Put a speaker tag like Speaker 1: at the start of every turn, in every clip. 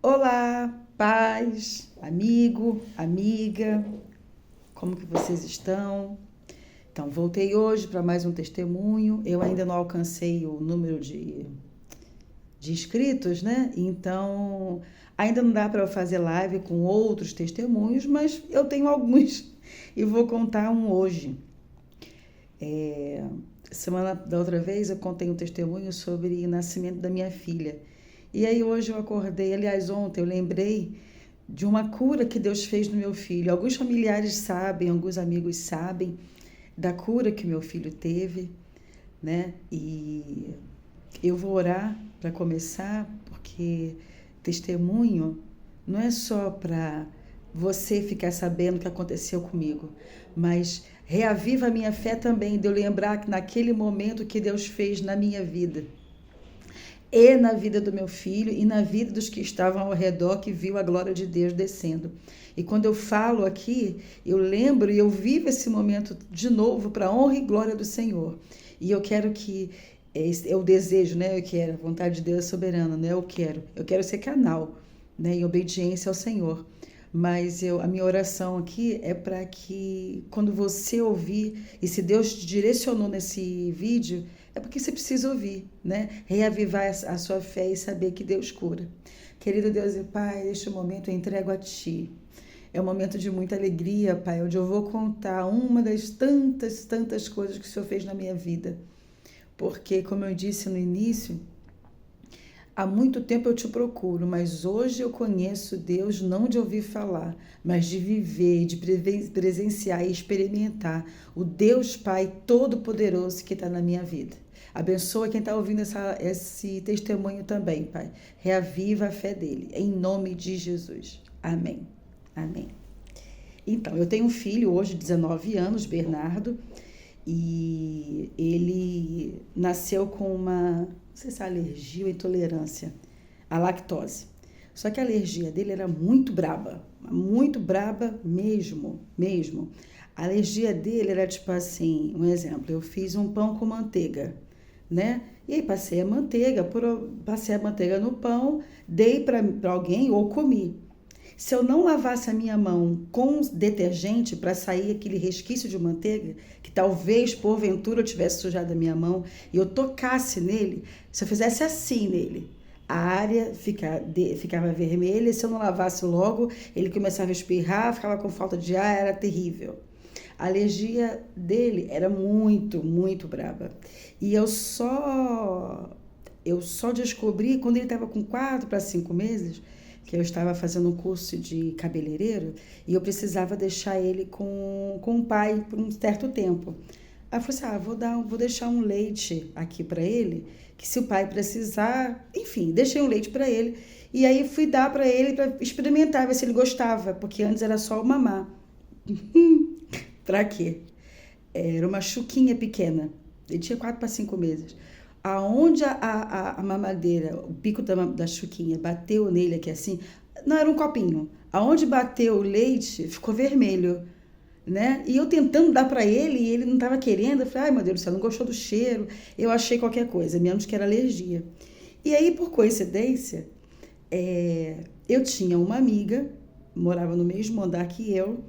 Speaker 1: Olá, paz, amigo, amiga, como que vocês estão? Então, voltei hoje para mais um testemunho. Eu ainda não alcancei o número de inscritos, né? Então, ainda não dá para eu fazer live com outros testemunhos, mas eu tenho alguns e vou contar um hoje. É, Semana da outra vez eu contei um testemunho sobre o nascimento da minha filha. E aí hoje eu acordei, aliás, ontem eu lembrei de uma cura que Deus fez no meu filho. Alguns familiares sabem, alguns amigos sabem da cura que meu filho teve, né? E eu vou orar para começar, porque testemunho não é só para você ficar sabendo o que aconteceu comigo, mas reaviva a minha fé também, de eu lembrar que naquele momento que Deus fez na minha vida e na vida do meu filho e na vida dos que estavam ao redor, que viu a glória de Deus descendo. E quando eu falo aqui, eu lembro e eu vivo esse momento de novo para a honra e glória do Senhor. E eu quero que é o desejo, né? Eu quero, a vontade de Deus é soberana, né? Eu quero ser canal, né? Em obediência ao Senhor. Mas a minha oração aqui é para que quando você ouvir, e se Deus te direcionou nesse vídeo, é porque você precisa ouvir, né? Reavivar a sua fé e saber que Deus cura. Querido Deus e Pai, neste momento eu entrego a Ti. É um momento de muita alegria, Pai, onde eu vou contar uma das tantas, tantas coisas que o Senhor fez na minha vida. Porque, como eu disse no início, há muito tempo eu te procuro, mas hoje eu conheço Deus não de ouvir falar, mas de viver, de presenciar e experimentar o Deus Pai Todo-Poderoso que está na minha vida. Abençoa quem está ouvindo esse testemunho também, Pai. Reaviva a fé dele, em nome de Jesus. Amém. Amém. Então, eu tenho um filho hoje, 19 anos, Bernardo, e ele nasceu com uma, não sei se é alergia ou intolerância à lactose. Só que a alergia dele era muito braba mesmo, mesmo. A alergia dele era tipo assim, um exemplo, eu fiz um pão com manteiga, né? E aí passei a manteiga no pão, dei para alguém ou comi. Se eu não lavasse a minha mão com detergente para sair aquele resquício de manteiga, que talvez porventura eu tivesse sujado a minha mão e eu tocasse nele, se eu fizesse assim nele, a área ficava vermelha, e se eu não lavasse logo, ele começava a espirrar, ficava com falta de ar, era terrível. A alergia dele era muito, muito braba. E eu só descobri quando ele estava com 4 para 5 meses, que eu estava fazendo um curso de cabeleireiro e eu precisava deixar ele com o pai por um certo tempo. Aí eu falei assim, vou deixar um leite aqui para ele, que se o pai precisar, enfim, deixei um leite para ele. E aí fui dar para ele para experimentar, ver se ele gostava, porque antes era só o mamar. Para quê? Era uma chuquinha pequena. Ele tinha 4 para 5 meses. Aonde a mamadeira, o bico da chuquinha bateu nele aqui assim, não era um copinho. Aonde bateu o leite ficou vermelho, né? E eu tentando dar para ele e ele não estava querendo. Eu falei, ai meu Deus do céu, não gostou do cheiro. Eu achei qualquer coisa, menos que era alergia. E aí, por coincidência, eu tinha uma amiga, morava no mesmo andar que eu,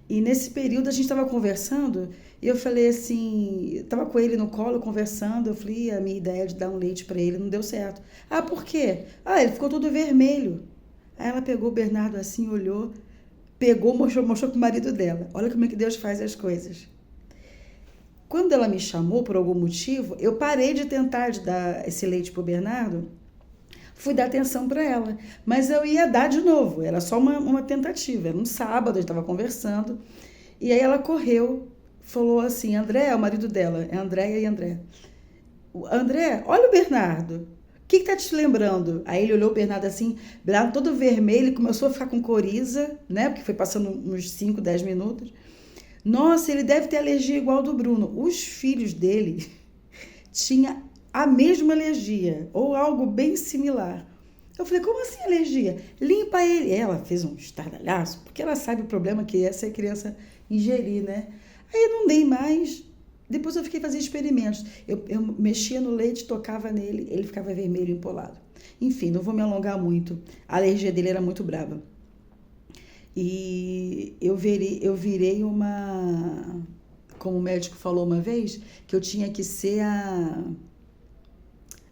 Speaker 1: e nesse período a gente estava conversando e eu falei assim, estava com ele no colo conversando, eu falei, a minha ideia de dar um leite para ele não deu certo. Ah, por quê? Ah, ele ficou todo vermelho. Aí ela pegou o Bernardo assim, olhou, pegou, mostrou pro marido dela. Olha como é que Deus faz as coisas. Quando ela me chamou por algum motivo, eu parei de tentar de dar esse leite pro Bernardo, fui dar atenção para ela. Mas eu ia dar de novo, era só uma tentativa. Era um sábado, a gente estava conversando. E aí ela correu, falou assim, André, é o marido dela, é Andréia e André. André, olha o Bernardo. O que tá te lembrando? Aí ele olhou o Bernardo assim, Bernardo todo vermelho, começou a ficar com coriza, né? Porque foi passando uns 5, 10 minutos. Nossa, ele deve ter alergia igual ao do Bruno. Os filhos dele tinham a mesma alergia, ou algo bem similar. Eu falei, como assim alergia? Limpa ele. Ela fez um estardalhaço, porque ela sabe o problema que é essa criança ingerir, né? Aí eu não dei mais. Depois eu fiquei fazendo experimentos. Eu mexia no leite, tocava nele, ele ficava vermelho empolado. Enfim, não vou me alongar muito. A alergia dele era muito brava. E eu virei uma, como o médico falou uma vez, que eu tinha que ser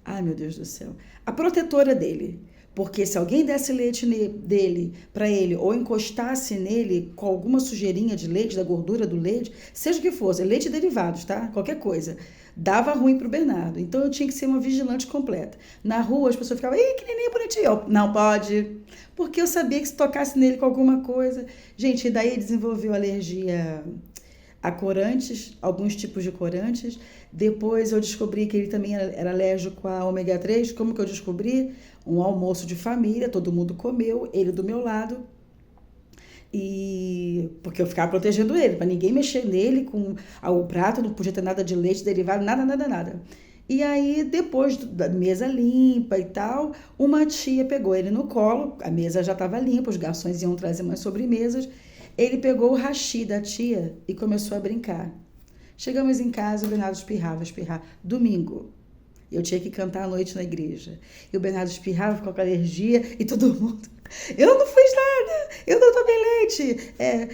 Speaker 1: ai meu Deus do céu, a protetora dele. Porque se alguém desse leite dele para ele ou encostasse nele com alguma sujeirinha de leite, da gordura do leite, seja o que fosse, leite e derivados, tá? Qualquer coisa, dava ruim pro Bernardo. Então eu tinha que ser uma vigilante completa. Na rua as pessoas ficavam, ih, que neném bonitinho. Eu, não pode. Porque eu sabia que se tocasse nele com alguma coisa. Gente, e daí ele desenvolveu alergia a corantes, alguns tipos de corantes. Depois eu descobri que ele também era alérgico a ômega 3. Como que eu descobri? Um almoço de família, todo mundo comeu, ele do meu lado. E porque eu ficava protegendo ele, para ninguém mexer nele com o prato, não podia ter nada de leite derivado, nada, nada, nada. E aí, depois da mesa limpa e tal, uma tia pegou ele no colo, a mesa já estava limpa, os garçons iam trazer umas sobremesas. Ele pegou o hashi da tia e começou a brincar. Chegamos em casa, o Bernardo espirrava. Domingo. Eu tinha que cantar à noite na igreja. E o Bernardo espirrava, ficou com alergia e todo mundo. Eu não fiz nada, eu não tomei leite,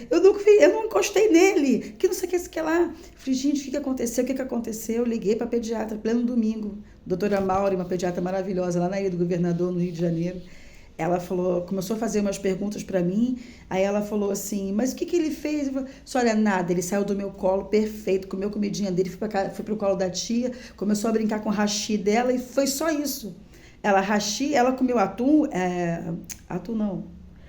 Speaker 1: eu não encostei nele, que não sei o que lá. Falei, gente, o que aconteceu? O que aconteceu? Eu liguei para a pediatra, pleno domingo. Doutora Mauri, uma pediatra maravilhosa, lá na Ilha do Governador, no Rio de Janeiro. Ela falou, começou a fazer umas perguntas para mim, aí ela falou assim, mas o que ele fez? Eu falei, olha, nada, ele saiu do meu colo, perfeito, comeu comidinha dele, foi pro colo da tia, começou a brincar com o hashi dela e foi só isso. Ela comeu atum não,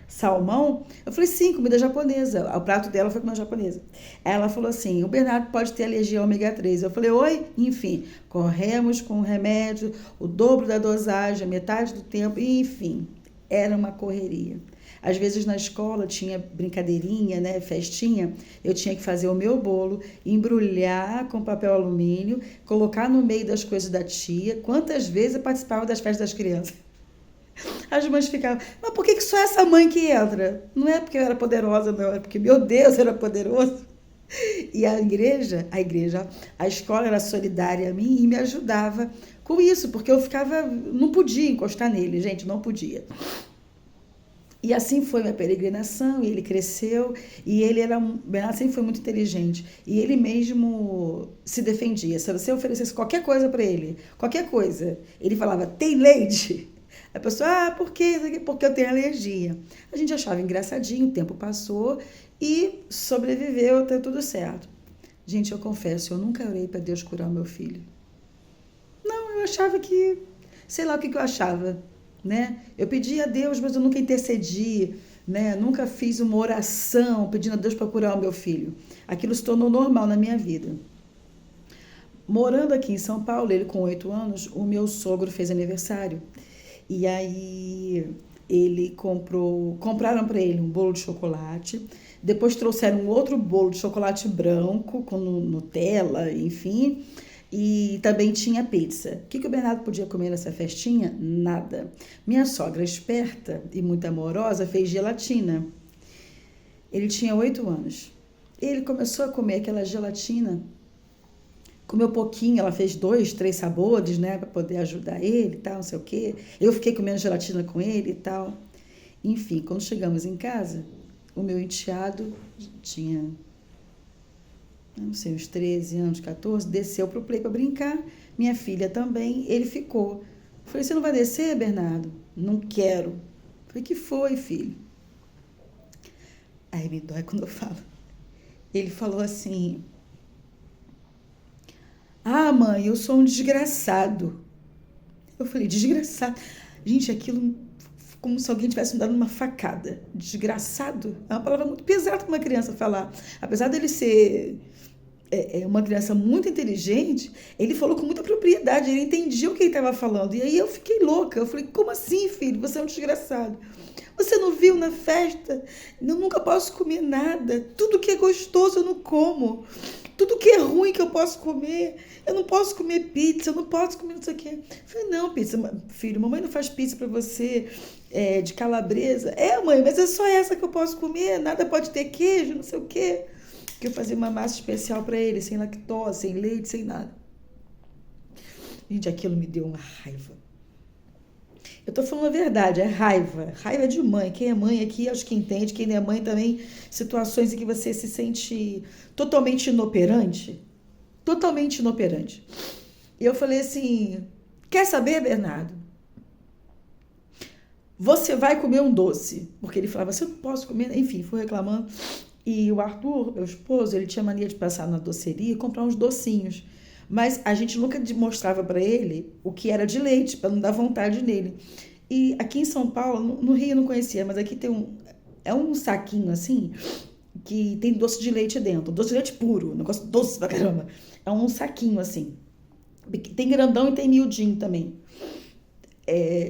Speaker 1: salmão. Eu falei, sim, comida japonesa, o prato dela foi comida japonesa. Ela falou assim, o Bernardo pode ter alergia ao ômega 3. Eu falei, oi? Enfim, corremos com o remédio, o dobro da dosagem, metade do tempo, enfim. Era uma correria. Às vezes na escola tinha brincadeirinha, né, festinha, eu tinha que fazer o meu bolo, embrulhar com papel alumínio, colocar no meio das coisas da tia. Quantas vezes eu participava das festas das crianças? As mães ficavam, mas por que só essa mãe que entra? Não é porque eu era poderosa, não, é porque, meu Deus, era poderoso. E a escola era solidária a mim e me ajudava com isso, porque eu ficava, não podia encostar nele, gente, não podia. E assim foi minha peregrinação, e ele cresceu, e Bernardo sempre foi muito inteligente, e ele mesmo se defendia. Se você oferecesse qualquer coisa para ele, qualquer coisa, ele falava, tem leite? A pessoa, por quê? Porque eu tenho alergia. A gente achava engraçadinho, o tempo passou, e sobreviveu, tá tudo certo. Gente, eu confesso, eu nunca orei para Deus curar o meu filho. Não, eu achava que, sei lá o que eu achava, né? Eu pedi a Deus, mas eu nunca intercedi, né? Nunca fiz uma oração pedindo a Deus para curar o meu filho. Aquilo se tornou normal na minha vida. Morando aqui em São Paulo, ele com 8 anos, o meu sogro fez aniversário. E aí compraram para ele um bolo de chocolate, depois trouxeram um outro bolo de chocolate branco com Nutella, enfim, e também tinha pizza. O que o Bernardo podia comer nessa festinha? Nada. Minha sogra, esperta e muito amorosa, fez gelatina. Ele tinha 8 anos. Ele começou a comer aquela gelatina, comeu pouquinho, ela fez 2, 3 sabores, né, para poder ajudar ele e tal, não sei o quê. Eu fiquei comendo gelatina com ele e tal. Enfim, quando chegamos em casa, o meu enteado tinha, não sei, uns 13 anos, 14, desceu pro play para brincar. Minha filha também, ele ficou. Falei, você não vai descer, Bernardo? Não quero. Falei, que foi, filho? Aí me dói quando eu falo. Ele falou assim, ah, mãe, eu sou um desgraçado. Eu falei, desgraçado? Gente, aquilo como se alguém tivesse me dado uma facada. Desgraçado é uma palavra muito pesada para uma criança falar. Apesar dele ser uma criança muito inteligente, ele falou com muita propriedade, ele entendia o que ele estava falando. E aí eu fiquei louca. Eu falei, como assim, filho? Você é um desgraçado. Você não viu na festa? Eu nunca posso comer nada. Tudo que é gostoso eu não como. Tudo que é ruim que eu posso comer. Eu não posso comer pizza, eu não posso comer não sei o quê. Eu falei, não, pizza, filho, mamãe não faz pizza para você de calabresa. Mãe, mas é só essa que eu posso comer, nada pode ter queijo, não sei o quê. Que eu fazia uma massa especial para ele, sem lactose, sem leite, sem nada. Gente, aquilo me deu uma raiva. Eu tô falando a verdade, é raiva. Raiva de mãe. Quem é mãe aqui, acho que entende. Quem não é mãe também, situações em que você se sente totalmente inoperante. Totalmente inoperante. E eu falei assim, quer saber, Bernardo? Você vai comer um doce. Porque ele falava, você não posso comer. Enfim, fui reclamando. E o Arthur, meu esposo, ele tinha mania de passar na doceria e comprar uns docinhos. Mas a gente nunca mostrava para ele o que era de leite, para não dar vontade nele. E aqui em São Paulo, no Rio eu não conhecia, mas aqui tem é um saquinho assim, que tem doce de leite dentro. Doce de leite puro, negócio doce pra caramba. É um saquinho assim. Tem grandão e tem miudinho também,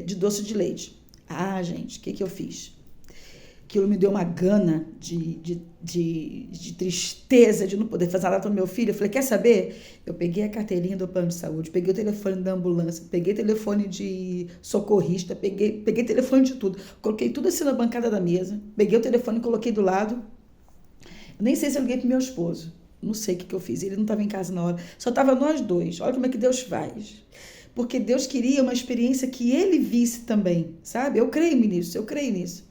Speaker 1: de doce de leite. Ah, gente, o que eu fiz? Aquilo me deu uma gana de tristeza, de não poder fazer nada para o meu filho. Eu falei, quer saber? Eu peguei a carteirinha do plano de saúde, peguei o telefone da ambulância, peguei o telefone de socorrista, peguei telefone de tudo. Coloquei tudo assim na bancada da mesa, peguei o telefone e coloquei do lado. Eu nem sei se eu liguei pro meu esposo. Não sei o que eu fiz. Ele não estava em casa na hora. Só tava nós dois. Olha como é que Deus faz. Porque Deus queria uma experiência que ele visse também, sabe? Eu creio nisso, eu creio nisso.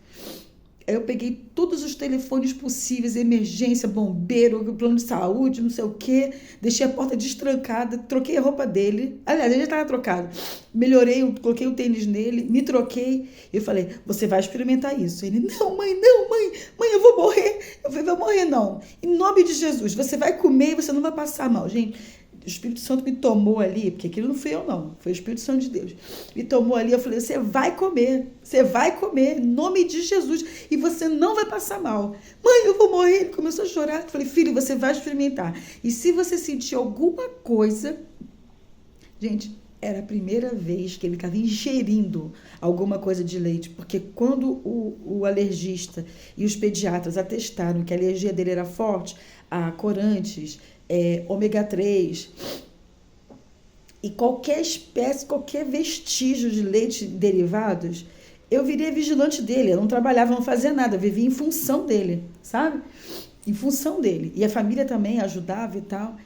Speaker 1: Eu peguei todos os telefones possíveis, emergência, bombeiro, plano de saúde, não sei o quê. Deixei a porta destrancada, troquei a roupa dele. Aliás, ele já estava trocado. Melhorei, coloquei o tênis nele, me troquei. Eu falei, você vai experimentar isso. Ele, não, mãe, eu vou morrer. Eu falei, vou morrer não. Em nome de Jesus, você vai comer e você não vai passar mal. Gente, o Espírito Santo me tomou ali, porque aquilo não fui eu não, foi o Espírito Santo de Deus. Me tomou ali, eu falei, você vai comer, em nome de Jesus, e você não vai passar mal. Mãe, eu vou morrer. Ele começou a chorar. Eu falei, filho, você vai experimentar. E se você sentir alguma coisa... Gente, era a primeira vez que ele estava ingerindo alguma coisa de leite, porque quando o alergista e os pediatras atestaram que a alergia dele era forte a corantes, ômega 3 e qualquer espécie, qualquer vestígio de leite derivados, eu virei vigilante dele. Eu não trabalhava, não fazia nada, eu vivia em função dele, sabe? Em função dele. E a família também ajudava e tal.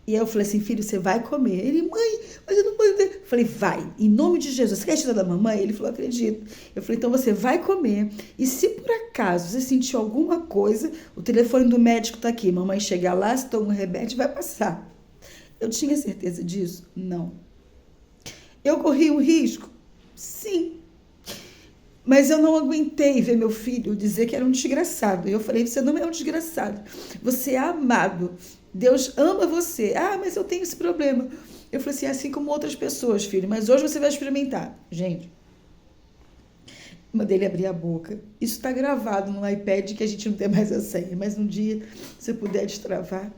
Speaker 1: E aí eu falei assim, filho, você vai comer. Ele, mãe, mas eu não posso... Eu falei, vai, em nome de Jesus. Você quer tirar da mamãe? Ele falou, acredito. Eu falei, então você vai comer. E se por acaso você sentir alguma coisa, o telefone do médico tá aqui. Mamãe chega lá, se toma um remédio, vai passar. Eu tinha certeza disso? Não. Eu corri um risco? Sim. Mas eu não aguentei ver meu filho dizer que era um desgraçado. E eu falei, você não é um desgraçado. Você é amado. Deus ama você. Ah, mas eu tenho esse problema. Eu falei assim como outras pessoas, filho. Mas hoje você vai experimentar. Gente, mandei ele abrir a boca. Isso está gravado no iPad que a gente não tem mais a senha. Mas um dia, se eu puder destravar,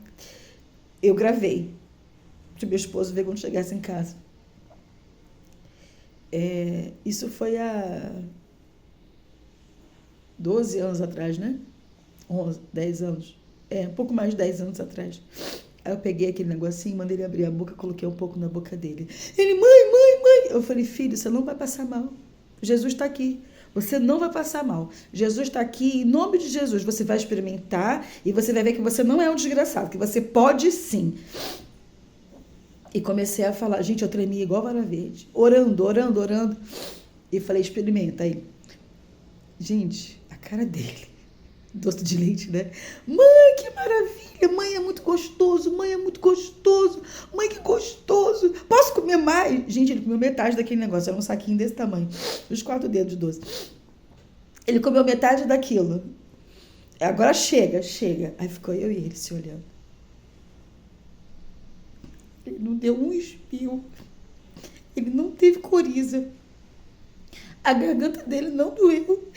Speaker 1: eu gravei. Para meu esposo ver quando chegasse em casa. Isso foi há 12 anos atrás, né? 11, 10 anos. Um pouco mais de 10 anos atrás. Aí eu peguei aquele negocinho, mandei ele abrir a boca, coloquei um pouco na boca dele. Ele, mãe. Eu falei, filho, você não vai passar mal. Jesus está aqui. Você não vai passar mal. Jesus está aqui, em nome de Jesus. Você vai experimentar e você vai ver que você não é um desgraçado, que você pode sim. E comecei a falar, gente, eu tremia igual vara verde. Orando. E falei, experimenta aí. Gente, a cara dele. Doce de leite, né? Mãe, que maravilha! Mãe, é muito gostoso! Mãe, que gostoso! Posso comer mais? Gente, ele comeu metade daquele negócio. Era um saquinho desse tamanho. Os 4 dedos de doce. Ele comeu metade daquilo. Agora chega. Aí ficou eu e ele se olhando. Ele não deu um espirro. Ele não teve coriza. A garganta dele não doeu.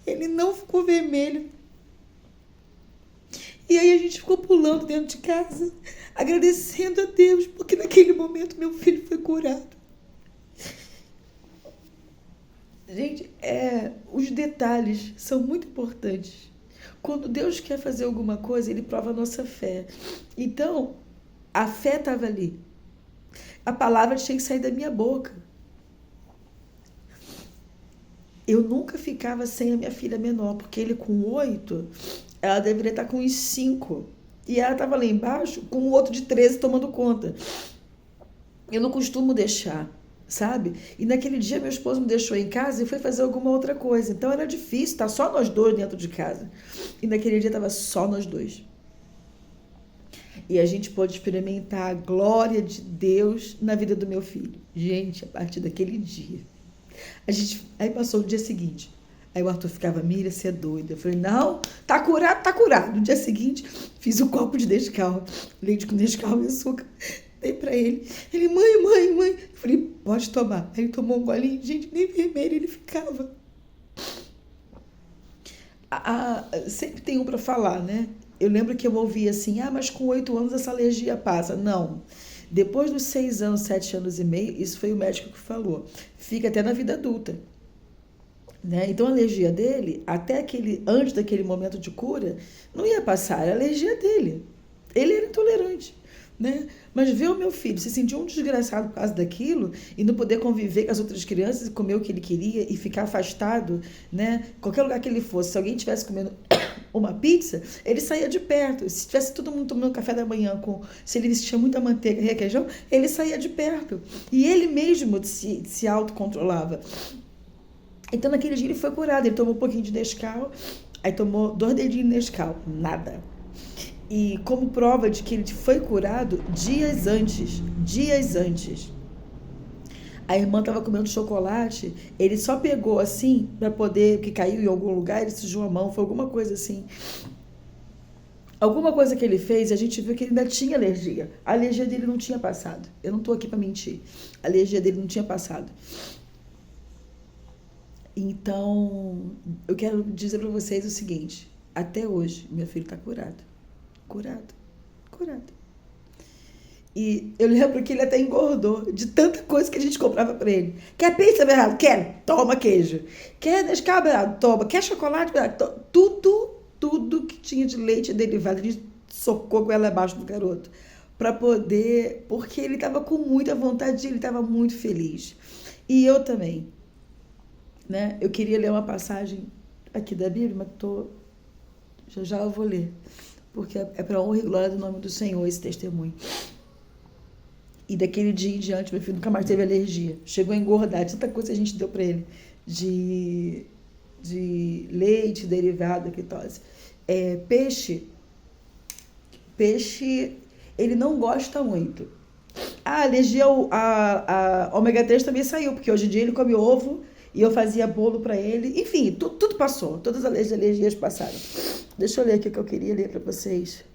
Speaker 1: Ele não ficou vermelho. E aí a gente ficou pulando dentro de casa, agradecendo a Deus, porque naquele momento meu filho foi curado. Gente, os detalhes são muito importantes. Quando Deus quer fazer alguma coisa, Ele prova a nossa fé. Então, a fé estava ali. A palavra tinha que sair da minha boca. Eu nunca ficava sem a minha filha menor, porque ele com 8, ela deveria estar com uns 5. E ela estava lá embaixo com o outro de 13 tomando conta. Eu não costumo deixar. sabe? E naquele dia meu esposo me deixou em casa e foi fazer alguma outra coisa. Então era difícil, tá só nós dois dentro de casa. E naquele dia tava só nós dois. E a gente pôde experimentar a glória de Deus na vida do meu filho. Gente, a partir daquele dia. Aí passou o dia seguinte. Aí o Arthur ficava, Miriam, você é doida. Eu falei, não, tá curado, tá curado. No dia seguinte, fiz um copo de Nescau, leite com Nescau e açúcar. Dei pra ele. Ele, mãe. Eu falei, pode tomar. Aí ele tomou um golinho, gente, nem vermelho ele ficava. Sempre tem um pra falar, né? Eu lembro que eu ouvi assim, mas com 8 anos essa alergia passa. Não. Depois dos 6 anos, 7 anos e meio, isso foi o médico que falou. Fica até na vida adulta. Né? Então a alergia dele, antes daquele momento de cura, não ia passar, era a alergia dele. Ele era intolerante. Né? Mas ver o meu filho se sentir um desgraçado por causa daquilo e não poder conviver com as outras crianças e comer o que ele queria e ficar afastado, né? Qualquer lugar que ele fosse, se alguém estivesse comendo uma pizza, ele saía de perto. Se tivesse todo mundo tomando café da manhã, se ele vestia muita manteiga e requeijão, ele saía de perto. E ele mesmo se autocontrolava. Então naquele dia ele foi curado, ele tomou um pouquinho de Nescau, aí tomou 2 dedinhos de Nescau, nada. E como prova de que ele foi curado, dias antes, a irmã estava comendo chocolate, ele só pegou assim, para poder, que caiu em algum lugar, ele sujou a mão, foi alguma coisa assim. Alguma coisa que ele fez, a gente viu que ele ainda tinha alergia. A alergia dele não tinha passado. Eu não estou aqui para mentir. A alergia dele não tinha passado. Então, eu quero dizer para vocês o seguinte, até hoje, meu filho está curado. Curado. E eu lembro que ele até engordou de tanta coisa que a gente comprava para ele. Quer pizza, Bernardo? Quero. Toma queijo. Quer Nescau, Bernardo? Toma. Quer chocolate, Bernardo? Tudo que tinha de leite derivado, a gente socou com ela abaixo do garoto. Para poder... Porque ele estava com muita vontade, ele estava muito feliz. E eu também. Né? Eu queria ler uma passagem aqui da Bíblia, mas já eu vou ler. Porque é para honra e glória do nome do Senhor esse testemunho. E daquele dia em diante, meu filho nunca mais teve alergia. Chegou a engordar, tanta coisa a gente deu para ele. De leite, derivado, quitose. Peixe, ele não gosta muito. A alergia, a ômega 3 também saiu, porque hoje em dia ele come ovo e eu fazia bolo para ele. Enfim, tudo passou, todas as alergias passaram. Deixa eu ler aqui o que eu queria ler para vocês.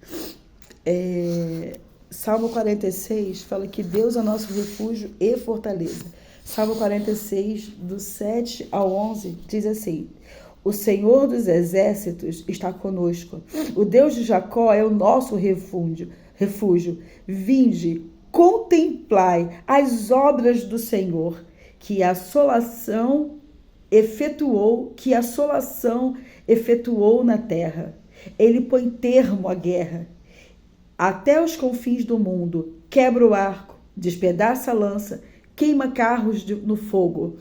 Speaker 1: Salmo 46 fala que Deus é nosso refúgio e fortaleza. Salmo 46, do 7 ao 11, diz assim: o Senhor dos exércitos está conosco. O Deus de Jacó é o nosso refúgio. Vinde, contemplai as obras do Senhor, que a assolação efetuou na terra. Ele põe termo à guerra até os confins do mundo, quebra o arco, despedaça a lança, queima carros no fogo.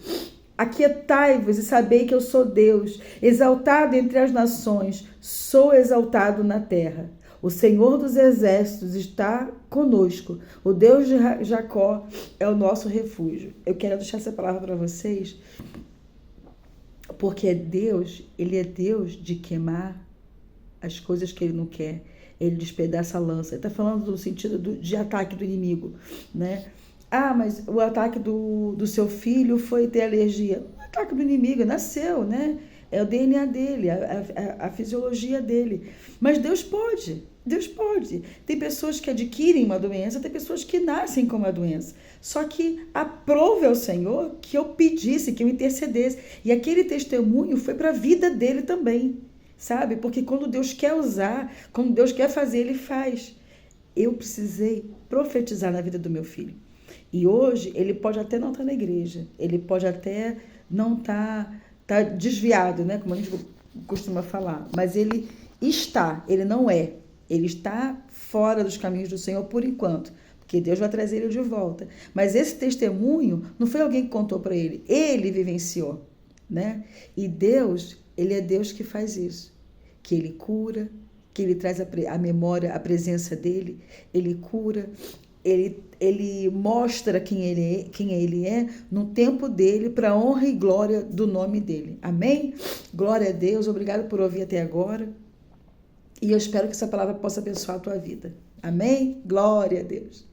Speaker 1: Aquietai-vos e sabei que eu sou Deus, exaltado entre as nações, sou exaltado na terra. O Senhor dos exércitos está conosco, o Deus de Jacó é o nosso refúgio. Eu quero deixar essa palavra para vocês, porque ele é Deus de queimar as coisas que ele não quer. Ele despedaça a lança. Ele está falando no sentido de ataque do inimigo, né? Mas o ataque do seu filho foi ter alergia. O ataque do inimigo nasceu, né? É o DNA dele, a fisiologia dele. Mas Deus pode. Tem pessoas que adquirem uma doença, tem pessoas que nascem com uma doença. Só que aprove ao Senhor que eu pedisse, que eu intercedesse. E aquele testemunho foi para a vida dele também. Sabe? Porque quando Deus quer usar, quando Deus quer fazer, Ele faz. Eu precisei profetizar na vida do meu filho. E hoje, ele pode até não estar na igreja, ele pode até não estar desviado, né? Como a gente costuma falar. Mas ele não é. Ele está fora dos caminhos do Senhor por enquanto. Porque Deus vai trazer ele de volta. Mas esse testemunho não foi alguém que contou para ele. Ele vivenciou, né? E Deus... Ele é Deus que faz isso, que Ele cura, que Ele traz a memória, a presença dEle, Ele cura. ele mostra quem ele é no tempo dele, para a honra e glória do nome dele. Amém? Glória a Deus, obrigado por ouvir até agora. E eu espero que essa palavra possa abençoar a tua vida. Amém? Glória a Deus.